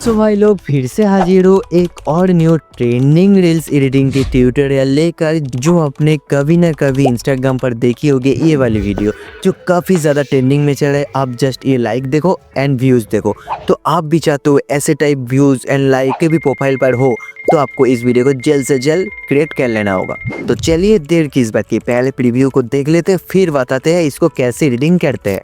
तो भाई लोग फिर से हाजिर हो एक और न्यू ट्रेंडिंग रील्स एडिटिंग की ट्यूटोरियल लेकर, जो आपने कभी ना कभी इंस्टाग्राम पर देखी होगी। ये वाली वीडियो जो काफ़ी ज़्यादा ट्रेंडिंग में चल रहा है। आप जस्ट ये लाइक देखो एंड व्यूज़ देखो। तो आप भी चाहते हो ऐसे टाइप व्यूज़ एंड लाइक के भी प्रोफाइल पर हो, तो आपको इस वीडियो को जल्द से जल्द क्रिएट कर लेना होगा। तो चलिए देर किस बात की, पहले प्रीव्यू को देख लेते हैं, फिर बताते हैं इसको कैसे एडिटिंग करते हैं।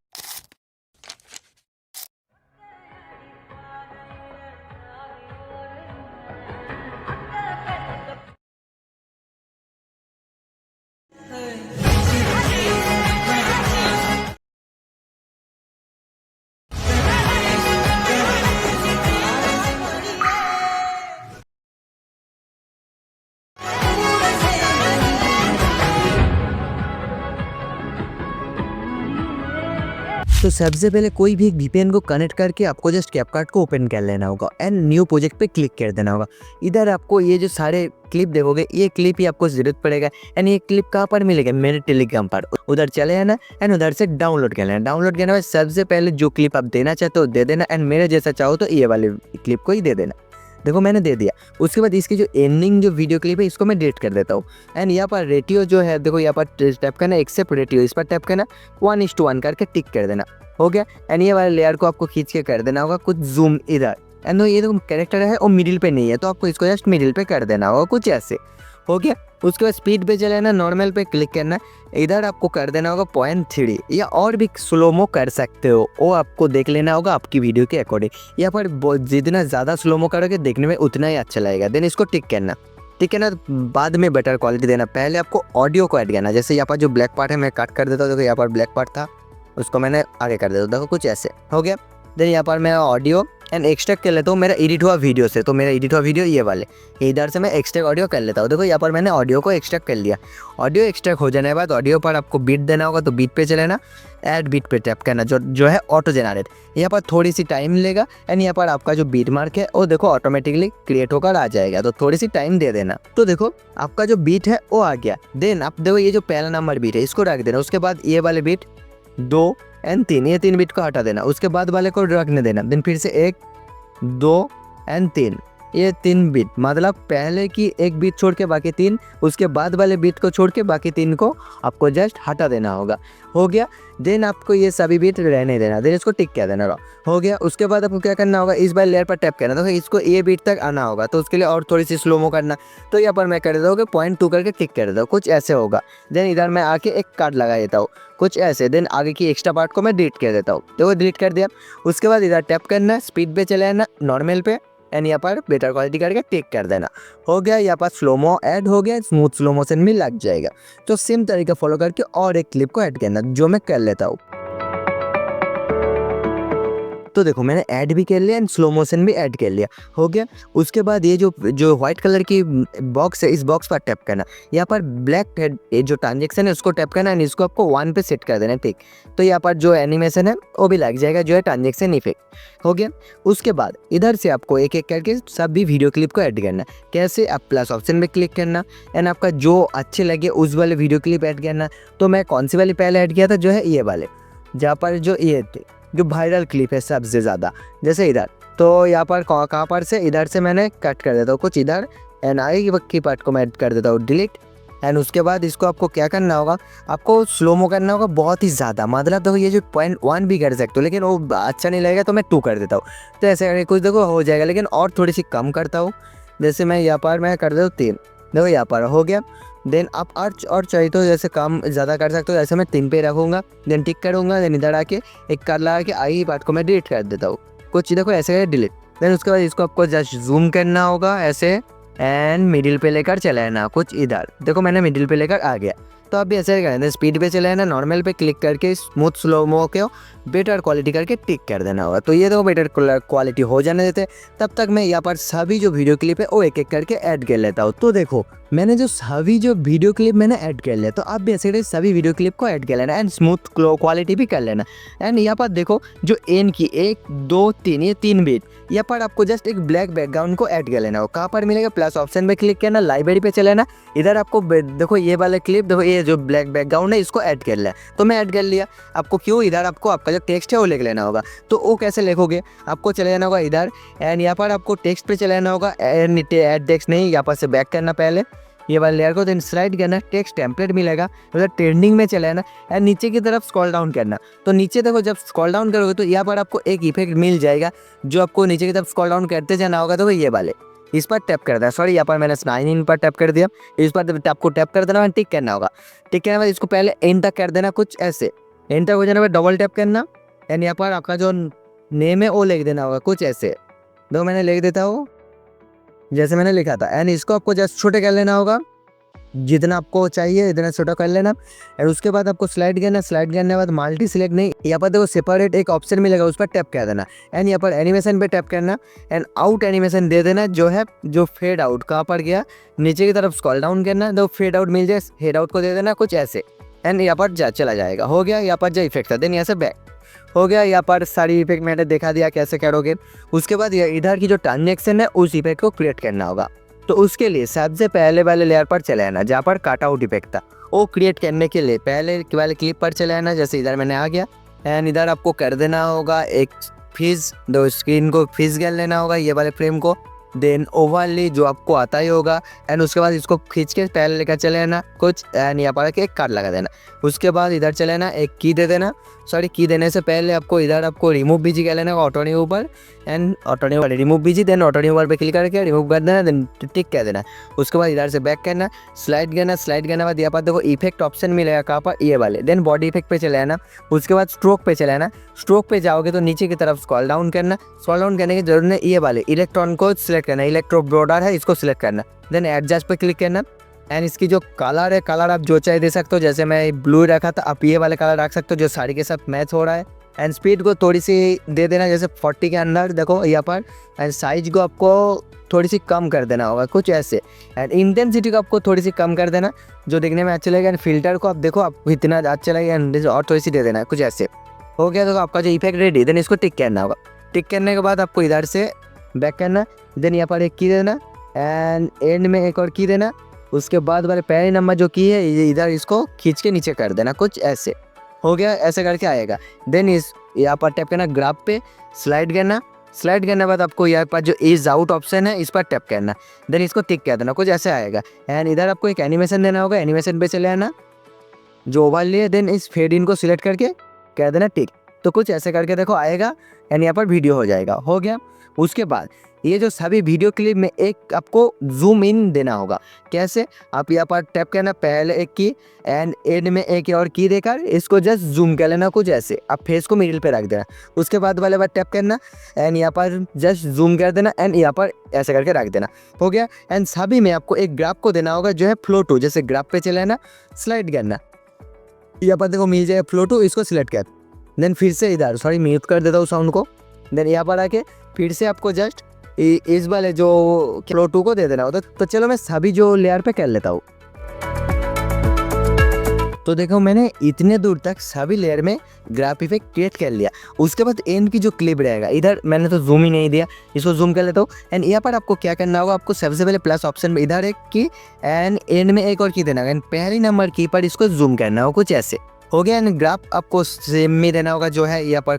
तो सबसे पहले कोई भी वीपीएन को कनेक्ट करके आपको जस्ट कैपकट को ओपन कर लेना होगा एंड न्यू प्रोजेक्ट पे क्लिक कर देना होगा। इधर आपको ये जो सारे क्लिप देखोगे, ये क्लिप ही आपको जरूरत पड़ेगा। एंड ये क्लिप कहाँ पर मिलेगा? मेरे टेलीग्राम पर। उधर चले जाना एंड उधर से डाउनलोड कर लेना। डाउनलोड करने के बाद सबसे पहले जो क्लिप आप देना चाहते हो दे देना, एंड मेरे जैसा चाहो तो ये वाले क्लिप को ही दे देना। देखो मैंने दे दिया। उसके बाद इसकी जो एंडिंग जो वीडियो क्लिप है इसको मैं डिलीट कर देता हूँ। एंड यहाँ पर रेटियो जो है, देखो यहाँ पर टैप करना एक्सेप्ट रेटियो, इस पर टैप करना 1:1 करके टिक कर देना, हो गया। एंड ये वाले लेयर को आपको खींच के कर देना होगा कुछ जूम इधर। एंड ये जो कैरेक्टर है वो मिडिल पे नहीं है, तो आपको इसको जस्ट मिडिल पे कर देना होगा कुछ ऐसे, हो गया। उसके बाद स्पीड पे चले ना, नॉर्मल पे क्लिक करना, इधर आपको कर देना होगा 0.3 या और भी स्लोमो कर सकते हो, वो आपको देख लेना होगा आपकी वीडियो के अकॉर्डिंग। यहाँ पर जितना ज़्यादा स्लोमो करोगे देखने में उतना ही अच्छा लगेगा। देन इसको टिक करना, ठीक है ना। बाद में बेटर क्वालिटी देना, पहले आपको ऑडियो को ऐड करना। जैसे यहाँ पर जो ब्लैक पार्ट है मैं कट कर देता हूँ, देखो यहाँ पर ब्लैक पार्ट था उसको मैंने आगे कर देता हूँ, देखो कुछ ऐसे, हो गया। देन यहाँ पर मैं ऑडियो एंड एक्सट्रैक्ट कर लेता हूँ मेरा एडिट हुआ वीडियो से। तो मेरा एडिट हुआ वीडियो ये वाले, इधर से मैं एक्सट्रैक्ट ऑडियो कर लेता हूँ। देखो यहाँ पर मैंने ऑडियो को एक्सट्रैक्ट कर लिया। ऑडियो एक्सट्रैक्ट हो जाने के बाद ऑडियो पर आपको बीट देना होगा, तो बीट पे चले ना, ऐड बीट पे टैप करना, जो है ऑटो जनरेट। यहाँ पर थोड़ी सी टाइम लेगा एंड यहाँ पर आपका जो बीट मार्क है वो देखो ऑटोमेटिकली क्रिएट होकर आ जाएगा, तो थोड़ी सी टाइम दे देना। तो देखो आपका जो बीट है वो आ गया। देन आप देखो ये जो पहला नंबर बीट है इसको रख देना। उसके बाद ये वाले बीट 2 एंड 3, ये 3 बीट को हटा देना। उसके बाद वाले को रखने देना। देन फिर से 1 2 एंड 3, ये 3 बीट, मतलब पहले की एक बीट छोड़ के बाकी 3, उसके बाद वाले बीट को छोड़ के बाकी 3 को आपको जस्ट हटा देना होगा, हो गया। देन आपको ये सभी बीट रहने देना, देन इसको टिक कर देना, हो गया। उसके बाद आपको क्या करना होगा, इस बार लेयर पर टैप करना, तो इसको ये बीट तक आना होगा, तो उसके लिए और थोड़ी सी स्लोमो करना। तो यहाँ पर मैं कर देता हूँ कि 0.2 करके टिक कर देता हूँ, कुछ ऐसे होगा। देन इधर मैं आके एक कार्ड लगा देता हूँ, कुछ ऐसे। देन आगे की एक्स्ट्रा पार्ट को मैं डिलीट कर देता हूँ, तो वो डिलीट कर दिया। उसके बाद इधर टैप करना, स्पीड पे चले जाना नॉर्मल पे, एंड यहाँ पर बेटर क्वालिटी करके टिक कर देना, हो गया। यहाँ पर स्लोमो ऐड हो गया, स्मूथ स्लो मोशन भी लग जाएगा। तो सेम तरीका फॉलो करके और एक क्लिप को ऐड करना, जो मैं कर लेता हूँ। तो देखो मैंने ऐड भी कर लिया एंड स्लो मोशन भी ऐड कर लिया, हो गया। उसके बाद ये जो व्हाइट कलर की बॉक्स है, इस बॉक्स पर टैप करना। यहाँ पर ब्लैक हेड ये जो ट्रांजेक्शन है उसको टैप करना एंड इसको आपको 1 पे सेट कर देना, ठीक। तो यहाँ पर जो एनिमेशन है वो भी लग जाएगा, जो है ट्रांजेक्शन इफेक्ट, हो गया। उसके बाद इधर से आपको एक एक करके सभी वीडियो क्लिप को ऐड करना। कैसे? आप प्लस ऑप्शन में क्लिक करना एंड आपका जो अच्छे लगे उस वाले वीडियो क्लिप ऐड करना। तो मैं कौन सी वाली पहले ऐड किया था, जो है ये वाले, जहाँ पर जो ये जो वायरल क्लिप है सबसे ज़्यादा, जैसे इधर। तो यहाँ पर कहाँ पर से, इधर से मैंने कट कर देता हूँ कुछ इधर, एंड आगे की पार्ट को मैं ऐड कर देता हूँ डिलीट। एंड उसके बाद इसको आपको क्या करना होगा, आपको स्लोमो करना होगा बहुत ही ज़्यादा, मतलब देखो ये जो 0.1 भी कर सकते हो, लेकिन वो अच्छा नहीं लगेगा तो मैं 2 कर देता हूँ। तो ऐसे करके कुछ देखो हो जाएगा, लेकिन और थोड़ी सी कम करता हूँ। जैसे मैं यहाँ पर मैं कर देता हूँ 3, देखो यहाँ पर हो गया। देन आप और चाहिए तो जैसे काम ज़्यादा कर सकते हो, जैसे मैं 3 पे रखूँगा, देन टिक करूँगा। देन इधर आके एक कार्ड लगा के आई पार्ट को मैं डिलीट कर देता हूँ, कुछ देखो ऐसे करके डिलीट। देन उसके बाद इसको आपको जस्ट जूम करना होगा ऐसे, एंड मिडिल पे लेकर चले आना, कुछ इधर देखो मैंने मिडिल पे लेकर आ गया। तो आप भी ऐसे करें, स्पीड पे चले आना, नॉर्मल पे क्लिक करके स्मूथ स्लोमो के बेटर क्वालिटी करके टिक कर देना होगा। तो ये तो बेटर क्वालिटी हो जाने देते, तब तक मैं यहाँ पर सभी जो वीडियो क्लिप है वो एक एक करके ऐड कर लेता हूँ। तो देखो मैंने जो सभी जो वीडियो क्लिप मैंने ऐड कर लिया, तो आप भी ऐसे सभी वीडियो क्लिप को ऐड कर लेना एंड स्मूथ क्वालिटी भी कर लेना। एंड यहाँ पर देखो जो एन की 1 2 3, ये 3 बीट, यहाँ पर आपको जस्ट एक ब्लैक बैकग्राउंड को ऐड कर लेना हो। कहाँ पर मिलेगा? प्लस ऑप्शन पे क्लिक करना, लाइब्रेरी पे चले ना, इधर आपको देखो ये वाला क्लिप, देखो ये ये जो ब्लैक बैकग्राउंड है इसको ऐड कर लिया, तो मैं ऐड कर लिया। आपको क्यों, इधर आपको आपका जो टेक्स्ट है वो लिख लेना होगा। तो वो कैसे लिखोगे, आपको चले जाना होगा इधर एंड यहाँ पर आपको टेक्स्ट पे चले जाना होगा एंड ऐड टेक्स्ट नहीं, यहाँ पर से बैक करना पहले ये वाले लेयर को, देन स्लाइड करना, टेक्स्ट टेम्पलेट मिलेगा, उधर ट्रेंडिंग में चले जाना एंड नीचे की तरफ स्क्रॉल डाउन करना। तो नीचे देखो जब स्क्रॉल डाउन करोगे तो यहाँ पर आपको एक इफेक्ट मिल जाएगा जो आपको नीचे की तरफ स्क्रॉल डाउन करते जाना होगा। तो ये वाले इस पर टैप कर देना, सॉरी यहाँ पर मैंने साइन इन पर टैप कर दिया, इस पर आपको टैप कर देना, टिक करना होगा। टिक करने के बाद इसको पहले एंड तक कर देना, कुछ ऐसे एंड तक हो जाने पर डबल टैप करना एंड यहाँ पर आपका जो नेम है वो लिख देना होगा कुछ ऐसे। दो मैंने लिख देता हूँ जैसे मैंने लिखा था एंड इसको आपको जस्ट छोटे कर लेना होगा, जितना आपको चाहिए इतना छोटा कर लेना। और उसके बाद आपको स्लाइड करना, स्लाइड करने के बाद मल्टी सिलेक्ट नहीं, यहाँ पर देखो सेपरेट एक ऑप्शन मिलेगा उस पर टैप कर देना एंड यहाँ पर एनिमेशन पे टैप करना एंड आउट एनिमेशन दे देना जो है, जो फेड आउट कहाँ पर गया, नीचे की तरफ स्क्रॉल डाउन करना, तो फेड आउट मिल जाए, हेड आउट को दे देना कुछ ऐसे एंड यहाँ पर चला जाएगा। हो गया, यहाँ पर जो इफेक्ट था देन यहाँ से बैक हो गया। यहाँ पर सारी इफेक्ट मैंने दिखा दिया कैसे करोगे। उसके बाद इधर की जो ट्रांजेक्शन है उस इफेक्ट को क्रिएट करना होगा। तो उसके लिए सबसे पहले वाले लेयर पर चले आना जहाँ पर कट आउट इफेक्ट था, वो क्रिएट करने के लिए पहले वाले क्लिप पर चले आना। जैसे इधर मैंने आ गया एंड इधर आपको कर देना होगा एक फिज, दो स्क्रीन को फिज कर लेना होगा ये वाले फ्रेम को, देन ओवरली जो आपको आता ही होगा एंड उसके बाद इसको खींच के पहले लेकर चले आना कुछ एंड यहाँ पर एक कार्ड लगा देना। उसके बाद इधर चले आना, एक की दे देना, सॉरी की देने से पहले आपको इधर आपको रिमूव बीजी कर लेना, auto remover and auto remover remove BG, then auto remover पे क्लिक करके रिमूव कर देना, देन टिक कर देना। उसके बाद इधर से बैक करना, स्लाइड करना, स्लाइड करने के बाद यहाँ पर देखो इफेक्ट ऑप्शन मिलेगा कहाँ पर, ये वाले, देन बॉडी इफेक्ट पे चले आना। उसके बाद स्ट्रोक पे चले आना, स्ट्रोक पे जाओगे तो नीचे की तरफ स्क्रॉल डाउन करना, स्क्रॉल डाउन करने की जरूरत नहीं, ये वाले इलेक्ट्रॉन को सिलेक्ट करना, इलेक्ट्रो बॉर्डर है इसको सिलेक्ट करना, देन एडजस्ट पे क्लिक करना एंड इसकी जो कलर है, कलर आप जो चाहे दे सकते हो, जैसे मैं ब्लू रखा था आप ये वाले कलर रख सकते हो जो साड़ी के साथ मैच हो रहा है। एंड स्पीड को थोड़ी सी दे देना जैसे 40 के अंदर देखो यहाँ पर, एंड साइज को आपको थोड़ी सी कम कर देना होगा कुछ ऐसे, एंड इंटेंसिटी को आपको थोड़ी सी कम कर देना जो देखने में अच्छा लगेगा। एंड फिल्टर को आप देखो आप इतना अच्छा लगेगा एंड और थोड़ी सी दे देना कुछ ऐसे। हो गया तो आपका जो इफेक्ट रेडी, देन इसको टिक करना होगा। टिक करने के बाद आपको इधर से बैक करना, देन यहाँ पर एक की देना एंड एंड में एक और की देना। उसके बाद वाले पहले नंबर जो की है इधर इसको खींच के नीचे कर देना कुछ ऐसे। हो गया, ऐसे करके आएगा। देन इस यहाँ पर टैप करना, ग्राफ पे स्लाइड करना, स्लाइड करने के बाद आपको यहाँ पर जो इज आउट ऑप्शन है इस पर टैप करना, देन इसको टिक कर देना कुछ ऐसे आएगा। एंड इधर आपको एक एनिमेशन देना होगा, एनिमेशन पे चले आना जो ओवरले है, देन इस फेड इन को सिलेक्ट करके कर देना टिक। तो कुछ ऐसे करके देखो आएगा एंड यहाँ पर वीडियो हो जाएगा। हो गया। उसके बाद ये जो सभी वीडियो क्लिप में एक आपको जूम इन देना होगा। कैसे, आप यहाँ पर टैप करना पहले एक की एंड एंड में एक और की देकर इसको जस्ट जूम कर लेना कुछ ऐसे, आप फेस को मिडिल पे रख देना। उसके बाद वाले बार टैप करना एंड यहाँ पर जस्ट जूम कर देना एंड यहाँ पर ऐसे करके रख देना। हो गया। एंड सभी में आपको एक ग्राफ को देना होगा जो है फ्लो टू, जैसे ग्राफ पे चले ना, स्लाइड करना, यहाँ पर देखो मिल जाएगा फ्लो टू, इसको सिलेक्ट कर, देन फिर से इधर सॉरी म्यूट कर देता हूँ साउंड को, देन यहाँ पर आके फिर से आपको जस्ट इस वाले जो फ्लो टू को दे देना होता। तो चलो मैं सभी जो लेयर पे कर लेता हूँ। तो देखो मैंने इतने दूर तक सभी लेयर में ग्राफ इफेक्ट क्रिएट कर लिया। उसके बाद एंड की जो क्लिप रहेगा, इधर मैंने तो जूम ही नहीं दिया, इसको जूम कर लेता हूँ। एंड यहाँ पर आपको क्या करना होगा, आपको सबसे पहले प्लस ऑप्शन में इधर एक की एंड एंड में एक और की देना होगा, एंड पहली नंबर की पर इसको जूम करना होगा कुछ ऐसे। हो गया। एंड ग्राफ आपको सेम में देना होगा जो है यहाँ पर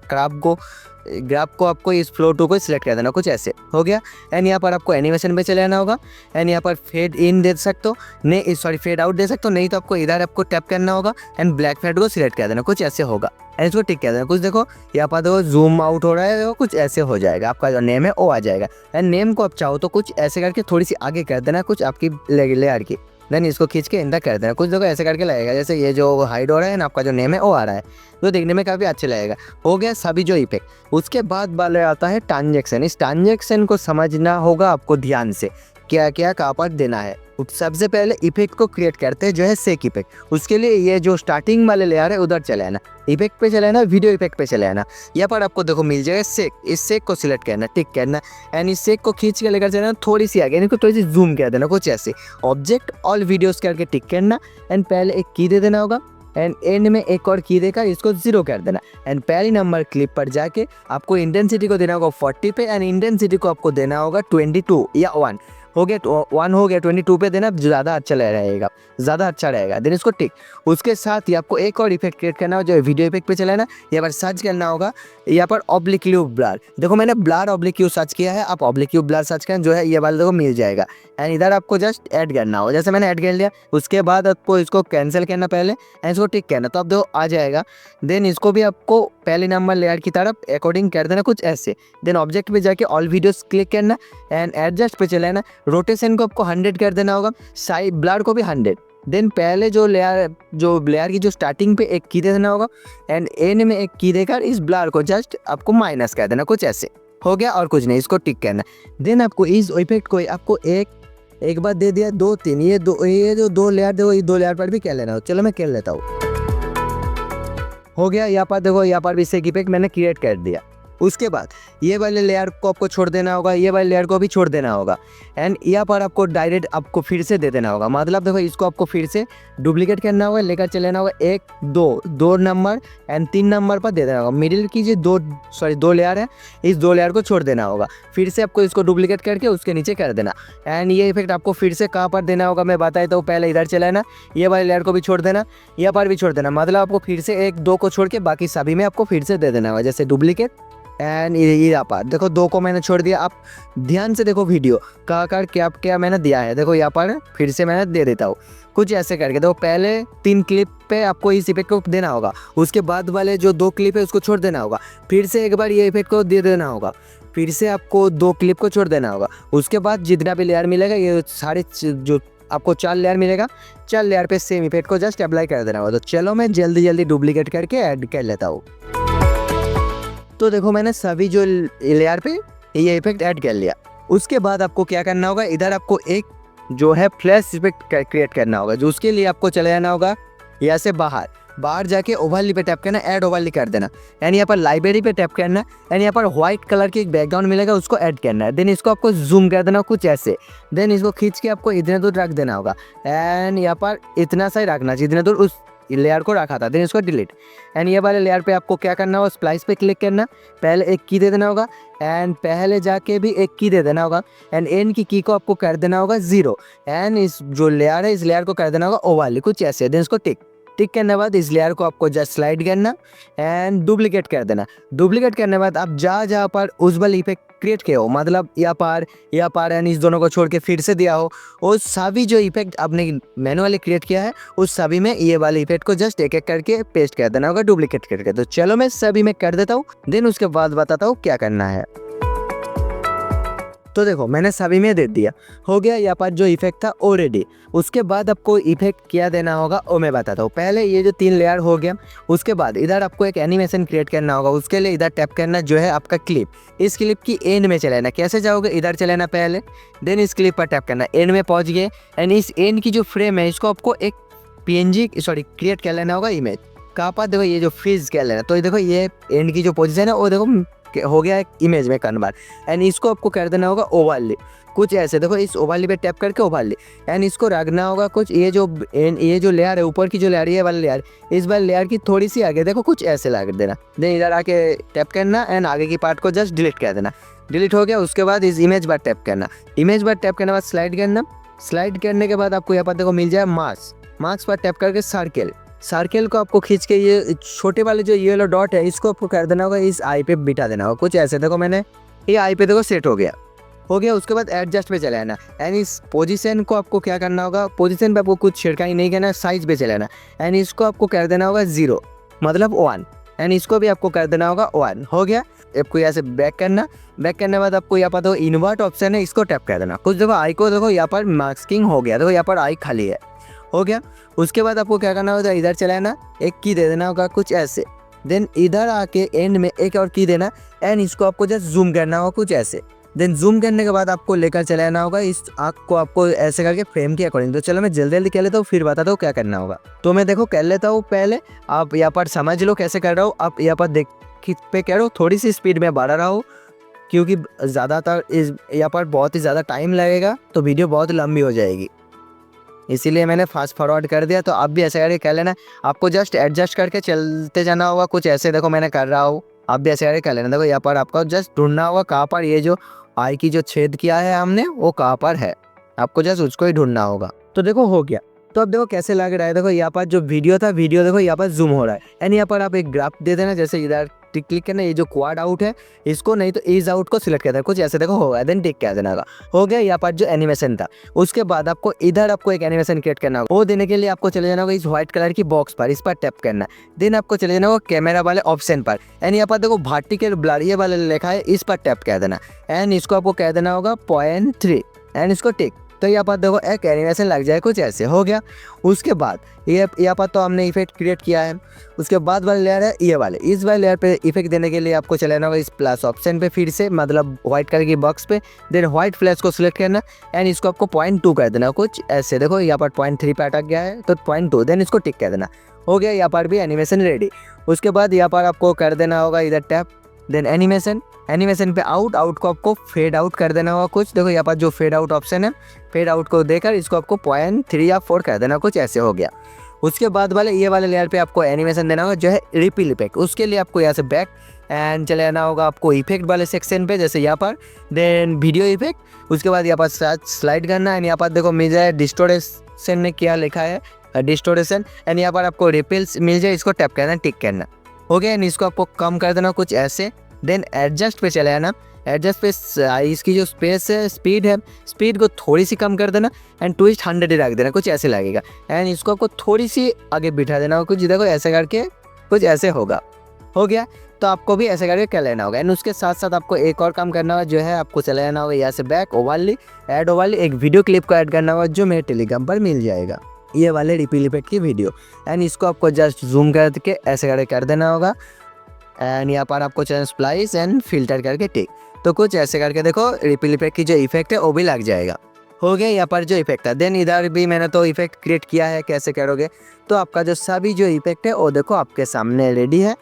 ग्राफ को आपको इस फ्लो टू को सिलेक्ट कर देना कुछ ऐसे। हो गया। एंड यहाँ पर आपको एनिमेशन पे चले आना होगा एंड यहाँ पर फेड इन दे सकते हो, नहीं सॉरी फेड आउट दे सकते हो, नहीं तो आपको इधर आपको टैप करना होगा एंड ब्लैक फेड को सिलेक्ट कर देना कुछ ऐसे होगा। एंड इसको टिक कर देना कुछ, देखो यहाँ पर देखो जूम आउट हो रहा है, देखो कुछ ऐसे हो जाएगा, आपका जो नेम है वो आ जाएगा। एंड नेम को आप चाहो तो कुछ ऐसे करके थोड़ी सी आगे कर देना कुछ आपकी लेयर की, देन इसको खींच के इंटर कर देना कुछ, देखो ऐसे करके लगेगा जैसे ये जो हाइड हो रहा है ना, आपका जो नेम है वो आ रहा है, तो देखने में काफ़ी अच्छा लगेगा। हो गया सभी जो इफेक्ट। उसके बाद वाले आता है ट्रांजेक्शन। इस ट्रांजेक्शन को समझना होगा आपको ध्यान से, क्या क्या कहाँ पर देना है। सबसे पहले इफेक्ट को क्रिएट करते हैं जो है सेक इफेक्ट। उसके लिए ये जो स्टार्टिंग वाले लेयर है उधर चले आना, इफेक्ट पे चले आना, वीडियो इफेक्ट पे चले आना। यहाँ पर आपको देखो मिल जाएगा सेक, इस सेक को सिलेक्ट करना, टिक करना एंड इस सेक को खींच के लेकर चलना थोड़ी सी आगे, इनको थोड़ी सी जूम कर देना कुछ ऐसे। ऑब्जेक्ट ऑल वीडियोस करके टिक करना एंड पहले एक की दे देना होगा एंड एंड में एक और की देकर इसको 0 कर देना। एंड पहली नंबर क्लिप पर जाके आपको इंटेंसिटी को देना होगा 40 पे एंड इंटेंसिटी को आपको देना होगा 22 या 1। हो गया, 1 हो गया, 22 पे देना ज़्यादा अच्छा रहेगा, ज़्यादा अच्छा रहेगा। देन इसको टिक। उसके साथ ही आपको एक और इफेक्ट क्रिएट करना हो, जो वीडियो इफेक्ट पे चला है ना, यहाँ पर सर्च करना होगा, यहाँ पर ऑब्लिक्यू ब्लर। देखो मैंने ब्लर ऑब्लिक्यू सर्च किया है, आप ऑब्लिक्यू ब्लर सर्च करें, जो है ये वाला देखो मिल जाएगा। एंड इधर आपको जस्ट ऐड करना हो, जैसे मैंने ऐड कर लिया। उसके बाद आपको इसको कैंसिल करना पहले एंड इसको टिक करना, तो अब देखो आ जाएगा। देन इसको भी आपको पहले नंबर लेयर की तरफ अकॉर्डिंग कर देना कुछ ऐसे। देन ऑब्जेक्ट पे जाके ऑल वीडियोस क्लिक करना एंड एडजस्ट पे चले ना। रोटेशन को आपको 100 कर देना होगा, साइड ब्लर को भी 100। देन पहले जो लेयर की जो स्टार्टिंग पे एक की दे देना होगा एंड एंड में एक की देकर इस ब्लर को जस्ट आपको माइनस कर देना, कुछ ऐसे। हो गया और कुछ नहीं, इसको टिक करना। देन आपको इस इफेक्ट को आपको एक बार दे दिया, 2 3, ये जो 2 लेयर देखो, ये 2 लेयर पर भी क्या लेना हो। चलो मैं कर लेता हूँ। हो गया, यहाँ पर देखो, यहाँ पर भी से इफेक्ट मैंने क्रिएट कर दिया। उसके बाद ये वाले लेयर को आपको छोड़ देना होगा, ये वाले लेयर को भी छोड़ देना होगा एंड यहाँ पर आपको डायरेक्ट आपको फिर से दे देना होगा। मतलब देखो इसको आपको फिर से डुप्लीकेट करना होगा, लेकर चलेना होगा 1 2 नंबर एंड 3 नंबर पर दे देना होगा। मिडिल की जो 2 लेयर है, इस 2 लेयर को छोड़ देना होगा। फिर से आपको इसको डुप्लीकेट करके उसके नीचे कर देना एंड ये इफेक्ट आपको फिर से कहाँ पर देना होगा मैं बता देता हूँ। पहले इधर चलाना, ये वाले लेयर को भी छोड़ देना, यहाँ पर भी छोड़ देना। मतलब आपको फिर से 1 2 को छोड़ के बाकी सभी में आपको फिर से दे देना होगा, जैसे डुप्लीकेट एंड यहाँ पर देखो 2 को मैंने छोड़ दिया। आप ध्यान से देखो वीडियो का क्या मैंने दिया है, देखो यहाँ पर फिर से मैंने दे देता हूँ कुछ ऐसे करके। देखो पहले 3 क्लिप पे आपको इस इफेक्ट को देना होगा, उसके बाद वाले जो 2 क्लिप है उसको छोड़ देना होगा। फिर से एक बार ये इफेक्ट को दे देना होगा, फिर से आपको 2 क्लिप को छोड़ देना होगा। उसके बाद जितना भी लेयर मिलेगा, ये सारे जो आपको 4 लेयर मिलेगा, 4 लेयर पे सेम इफेक्ट को जस्ट अप्लाई कर देना होगा। तो चलो मैं जल्दी डुप्लीकेट करके ऐड कर लेता हूँ। तो देखो मैंने सभी जो लेयर पे ये इफेक्ट ऐड कर लिया। उसके बाद आपको क्या करना होगा, इधर आपको एक जो है फ्लैश इफेक्ट क्रिएट करना होगा, जो उसके लिए आपको चले जाना होगा यहाँ से बाहर जाके ओवरली पे टैप करना, ऐड ओवरली कर देना एंड यहाँ पर लाइब्रेरी पे टैप करना एंड यहाँ पर व्हाइट कलर की एक बैकग्राउंड मिलेगा, उसको ऐड करना है। देन इसको आपको जूम कर देना कुछ ऐसे। देन इसको खींच के आपको इतने दूर रख देना होगा एंड यहाँ पर इतना सा ही रखना चाहिए, इतने दूर उस लेयर को रखा था। देन इसको डिलीट एंड ये वाले लेयर पे आपको क्या करना होगा, स्प्लाइस पे क्लिक करना, पहले एक की दे देना होगा एंड पहले जाके भी एक की दे देना होगा एंड एन की को आपको कर देना होगा 0 एंड इस जो लेयर है इस लेयर को कर देना होगा ओवरली कुछ ऐसे। देन इसको टिक करने के बाद इस लेयर को आपको जस्ट स्लाइड करना एंड डुप्लीकेट कर देना। डुप्लीकेट करने के बाद आप जहाँ पर उस वाले इफेक्ट क्रिएट किया हो, मतलब यहाँ पर एंड इस दोनों को छोड़ के फिर से दिया हो, उस सभी जो इफेक्ट आपने मैनुअली क्रिएट किया है उस सभी में ये वाले इफेक्ट को जस्ट एक करके पेस्ट कर देना होगा डुप्लीकेट करके। तो चलो मैं सभी में कर देता हूँ, देन उसके बाद बताता हूँ क्या करना है। तो देखो मैंने सभी में दे दिया, हो गया यहाँ पर जो इफेक्ट था ऑलरेडी। उसके बाद आपको इफेक्ट क्या देना होगा वो मैं बताता हूँ। पहले ये जो 3 लेयर हो गया, उसके बाद इधर आपको एक एनिमेशन क्रिएट करना होगा। उसके लिए इधर टैप करना जो है आपका क्लिप, इस क्लिप की एंड में चलाना। कैसे जाओगे, इधर चलाना पहले, देन इस क्लिप पर टैप करना, एंड में पहुँच गए एंड इस एंड की जो फ्रेम है इसको आपको एक क्रिएट कर लेना होगा इमेज। कहाँ पर देखो ये जो फ्रीज कर लेना, तो देखो ये एंड की जो पोजीशन है वो देखो हो गया एक इमेज में कन्वर्ट एंड इसको आपको कर देना होगा ओवरली कुछ ऐसे। देखो इस ओवरली पे टैप करके ओवरली एंड इसको रखना होगा कुछ ये जो लेयर है ऊपर की जो लेयर है ये वाला लेयर, इस वाले लेयर की थोड़ी सी आगे देखो कुछ ऐसे लगा देना। देन इधर आके टैप करना एंड आगे की पार्ट को जस्ट डिलीट कर देना। डिलीट हो गया। उसके बाद इस इमेज पर टैप करना, इमेज पर टैप करने के बाद स्लाइड करना। स्लाइड करने के बाद आपको यहाँ पर देखो मिल जाए मार्क्स पर टैप करके सर्कल को आपको खींच के ये छोटे वाले जो येलो डॉट है इसको आपको कर देना होगा, इस आई पे बिठा देना होगा कुछ ऐसे। देखो मैंने ये आई पे देखो सेट हो गया। उसके बाद एडजस्ट पे चले आना एंड इस पोजीशन को आपको क्या करना होगा, पोजीशन पे आपको कुछ छिड़काई नहीं करना, साइज पे चले आना एंड इसको आपको कर देना होगा 0 मतलब 1 एंड इसको भी आपको कर देना होगा 1। हो गया। आपको यहाँ से बैक करने के बाद आपको यहाँ पर देखो इन्वर्ट ऑप्शन है, इसको टैप कर देना कुछ। देखो आई को देखो यहाँ पर मास्किंग हो गया, देखो यहाँ पर आई खाली है। हो गया। उसके बाद आपको क्या करना होगा, इधर चलाना, एक की दे देना होगा कुछ ऐसे। देन इधर आके एंड में एक और की देना एंड इसको आपको जस्ट जूम करना होगा कुछ ऐसे। देन जूम करने के बाद आपको लेकर चलाना होगा इस आँख को, आपको ऐसे करके फ्रेम के अकॉर्डिंग। तो चलो मैं जल्दी कर लेता हूँ, फिर बताता हूँ क्या करना होगा। तो मैं देखो कर लेता हूँ पहले, आप यहाँ पर समझ लो कैसे कर रहा हूँ। आप यहाँ पर देख पे कह रहा हूँ, थोड़ी सी स्पीड में बढ़ा रहा हूँ क्योंकि ज़्यादातर इस यहाँ पर बहुत ही ज़्यादा टाइम लगेगा तो वीडियो बहुत लंबी हो जाएगी, इसीलिए मैंने फास्ट फॉरवर्ड कर दिया। तो आप भी ऐसे करके कर लेना, आपको जस्ट एडजस्ट करके चलते जाना होगा कुछ ऐसे। देखो मैंने कर रहा हूँ, आप भी ऐसे करके कर लेना। देखो यहाँ पर आपको जस्ट ढूंढना होगा कहाँ पर ये जो आई की जो छेद किया है हमने वो कहाँ पर है, आपको जस्ट उसको ही ढूंढना होगा। तो देखो हो गया। तो अब देखो कैसे लग रहा है, देखो यहाँ पर जो वीडियो था, वीडियो देखो यहाँ पर जूम हो रहा है। एंड यहाँ पर आप एक ग्राफ दे देना, जैसे इधर क्लिक करना, ये जो क्वाड आउट है इसको, नहीं तो ईज आउट को सिलेक्ट करना है, कुछ ऐसे देखो होगा, देन टिक कर देना होगा। हो गया यहाँ पर जो एनिमेशन था। उसके बाद आपको इधर आपको एक एनिमेशन क्रिएट करना होगा। वो देने के लिए आपको चले जाना होगा इस व्हाइट कलर की बॉक्स पर, इस पर टैप करना है। देन आपको चले जाना होगा कैमरा वाले ऑप्शन पर, एंड यहाँ पर देखो वर्टिकल ब्लर ये वाला लिखा है, इस पर टैप कर देना। एंड इसको आपको कह देना होगा 0.3 एंड इसको टिक। तो यहाँ पर देखो एक एनिमेशन लग जाए, कुछ ऐसे हो गया। उसके बाद ये यहाँ पर तो हमने इफेक्ट क्रिएट किया है। उसके बाद वाले लेयर है ये वाले, इस वाले लेयर पे इफेक्ट देने के लिए आपको चलाना होगा इस प्लस ऑप्शन पे, फिर से मतलब व्हाइट कलर की बॉक्स पे, देन व्हाइट फ्लैश को सिलेक्ट करना एंड इसको आपको 0.2 कर देना, कुछ ऐसे। देखो यहाँ पर 0.3 पे अटक गया है तो 0.2, देन इसको टिक कर देना। हो गया यहाँ पर भी एनिमेशन रेडी। उसके बाद यहाँ पर आपको कर देना होगा इधर टैप, देन एनिमेशन पे आउट को आपको फेड आउट कर देना होगा कुछ। देखो यहाँ पर जो फेड आउट ऑप्शन है, फेड आउट को देकर इसको आपको 0.3 या 4 कर देना, कुछ ऐसे हो गया। उसके बाद वाले ये वाले लेयर पे आपको एनिमेशन देना होगा जो है रिपील इफेक्ट। उसके लिए आपको यहाँ से बैक एंड चले जाना होगा आपको इफेक्ट वाले सेक्शन पे, जैसे यहाँ पर, देन वीडियो इफेक्ट। उसके बाद यहाँ पर स्लाइड करना एंड यहाँ पर देखो मिल जाए डिस्टोरेशन में क्या लिखा है, डिस्टोरेशन, एंड यहाँ पर आपको रिपील्स मिल जाए, इसको टैप करना, टिक करना। हो गया। एंड इसको आपको कम कर देना कुछ ऐसे। देन एडजस्ट पे चले आना, एडजस्ट पे इसकी जो स्पेस है, स्पीड है, स्पीड को थोड़ी सी कम कर देना एंड ट्विस्ट 100 ही रख देना, कुछ ऐसे लगेगा। एंड इसको आपको थोड़ी सी आगे बिठा देना होगा, कुछ देखो ऐसे करके कुछ ऐसे होगा। हो गया। तो आपको भी ऐसे करके कर लेना होगा। एंड उसके साथ साथ आपको एक और काम करना होगा, जो है आपको चले जाना होगा यहाँ से बैक, ओवरली ऐड, ओवरली एक वीडियो क्लिप को ऐड करना होगा जो मेरे टेलीग्राम पर मिल जाएगा, ये वाले रिपील इफेक्ट की वीडियो। एंड इसको आपको जस्ट जूम करके ऐसे करके कर देना होगा। एंड यहाँ पर आपको चैनल स्प्लाइस एंड फिल्टर करके टिक। तो कुछ ऐसे करके देखो रिपील इफेक्ट की जो इफेक्ट है वो भी लग जाएगा। हो गया यहाँ पर जो इफेक्ट है। देन इधर भी मैंने तो इफेक्ट क्रिएट किया है, कैसे करोगे, तो आपका जो सभी जो इफेक्ट है वो देखो आपके सामने रेडी है।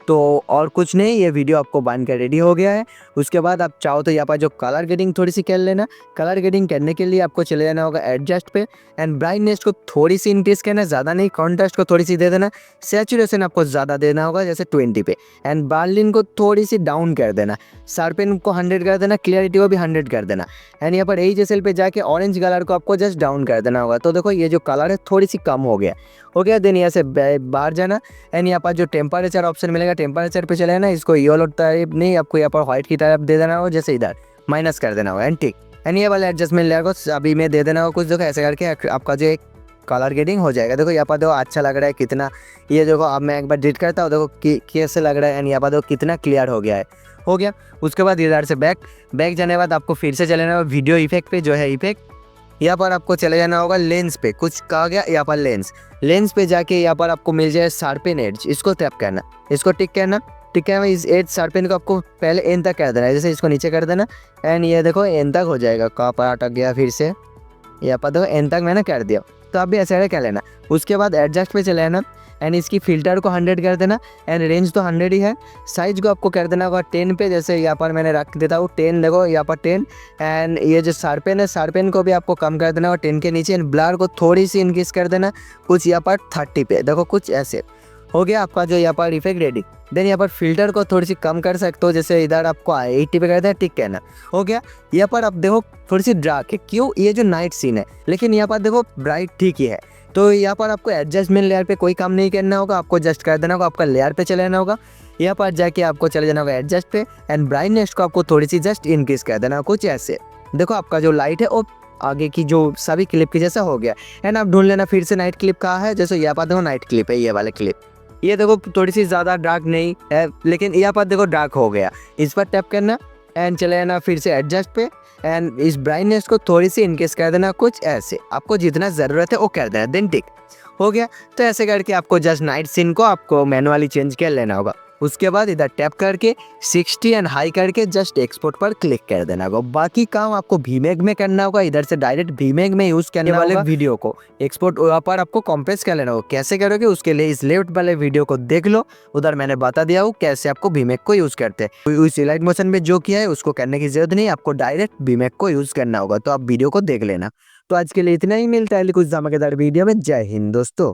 तो और कुछ नहीं, ये वीडियो आपको बन कर रेडी हो गया है। उसके बाद आप चाहो तो यहाँ पर जो कलर ग्रेडिंग थोड़ी सी कर लेना। कलर ग्रेडिंग करने के लिए आपको चले जाना होगा एडजस्ट पे एंड ब्राइटनेस को थोड़ी सी इंक्रीज करना, ज़्यादा नहीं। कॉन्ट्रास्ट को थोड़ी सी दे देना। सैचुरेशन आपको ज़्यादा देना होगा, जैसे 20 पे। एंड बार्लिन को थोड़ी सी डाउन कर देना। शार्पन को 100 कर देना, क्लियरिटी को भी 100 कर देना। एंड यहाँ पर HSL पे जाके ऑरेंज कलर को आपको जस्ट डाउन कर देना होगा। तो देखो ये जो कलर है थोड़ी सी कम हो गया। हो गया। देन यहाँ से बाहर जाना एंड यहाँ पर जो टेम्परेचर ऑप्शन मिलेगा, टेम्परेचर पे चले जाना। इसको येलो टाइप नहीं, आपको यहाँ पर व्हाइट की टाइप दे देना होगा, जैसे इधर माइनस कर देना होगा एंड टिक। एंड ये वाला एडजस्टमेंट लेयर को अभी में दे देना होगा कुछ। देखो ऐसे करके आपका जो एक कलर ग्रेडिंग हो जाएगा। देखो यहाँ पर देखो अच्छा लग रहा है कितना, ये देखो अब मैं एक बार डिलीट करता हूँ, देखो कैसे लग रहा है। एंड यहाँ पर देखो कितना क्लियर हो गया है। हो गया। उसके बाद इधर से बैक जाने के बाद आपको फिर से चले जाना होगा वीडियो इफेक्ट पे, जो है इफेक्ट। यहाँ पर आपको चले जाना होगा लेंस पे, कुछ कहा गया यहाँ पर लेंस पे जाके यहाँ पर आपको मिल जाए शार्पन एज, इसको टैप करना, इसको टिक करना। टिक है, इस एज शार्पन को आपको पहले एन तक कर देना है, जैसे इसको नीचे कर देना एंड ये देखो एन तक हो जाएगा। कहाँ पर अटक गया, फिर से यहाँ पर देखो एन तक मैंने कर दिया। तो आप भी ऐसे कर लेना। उसके बाद एडजस्ट पे चले आना एंड इसकी फिल्टर को 100 कर देना एंड रेंज तो 100 ही है। साइज को आपको कर देना होगा 10 पे, जैसे यहाँ पर मैंने रख देता हूँ 10, देखो यहाँ पर 10। एंड ये जो शार्पन है, शार्पन को भी आपको कम कर देना होगा 10 के नीचे। एंड ब्लर को थोड़ी सी इंक्रीज कर देना, कुछ यहाँ पर 30 पे, देखो कुछ ऐसे। हो गया आपका जो यहाँ पर इफेक्ट रेडी। देन यहाँ पर फिल्टर को थोड़ी सी कम कर सकते हो, जैसे इधर आपको 80 पे कर देना, टिक कहना। हो गया। यहाँ पर आप देखो थोड़ी सी डार्क है, क्यों, ये जो नाइट सीन है, लेकिन यहाँ पर देखो ब्राइट ठीक ही है। तो यहाँ पर आपको एडजस्टमेंट लेयर पे कोई काम नहीं करना होगा, आपको जस्ट कर देना होगा, आपका लेयर पे चले जाना होगा। यहाँ पर जाके आपको चले जाना होगा एडजस्ट पे एंड ब्राइटनेस को आपको थोड़ी सी जस्ट इंक्रीज कर देना, कुछ ऐसे। देखो आपका जो लाइट है वो आगे की जो सभी क्लिप की जैसा हो गया। एंड आप ढूंढ लेना फिर से नाइट क्लिप कहाँ है, जैसे यहाँ पर देखो नाइट क्लिप है, ये वाले क्लिप। ये देखो थोड़ी सी ज़्यादा डार्क नहीं है, लेकिन यहाँ पर देखो डार्क हो गया। इस पर टैप करना एंड चले जाना फिर से एडजस्ट पे एंड इस ब्राइटनेस को थोड़ी सी इनकेस कर देना, कुछ ऐसे। आपको जितना ज़रूरत है वो कर देना, देन टिक। हो गया। तो ऐसे करके आपको जस्ट नाइट सीन को आपको मैनुअली चेंज कर लेना होगा। उसके बाद इधर टैप करके 60 एंड हाई करके जस्ट एक्सपोर्ट पर क्लिक कर देना होगा। बाकी काम आपको भीमेग में करना होगा। इधर से डायरेक्ट भीमेग में यूज़ करने वाले वीडियो को एक्सपोर्ट वहाँ पर आपको कॉम्प्रेस कर लेना होगा। कैसे करोगे उसके लिए इस लेफ्ट वाले वीडियो को देख लो, उधर मैंने बता दिया हूँ कैसे आपको भीमेग को यूज़ करते हैं। उस लाइट मोशन में जो किया है उसको करने की जरूरत नहीं, आपको डायरेक्ट भीमेग को यूज़ करना होगा। तो आप वीडियो को देख लेना। तो आज के लिए इतना ही, मिलता है कुछ धमाकेदार वीडियो में। जय हिंद दोस्तों।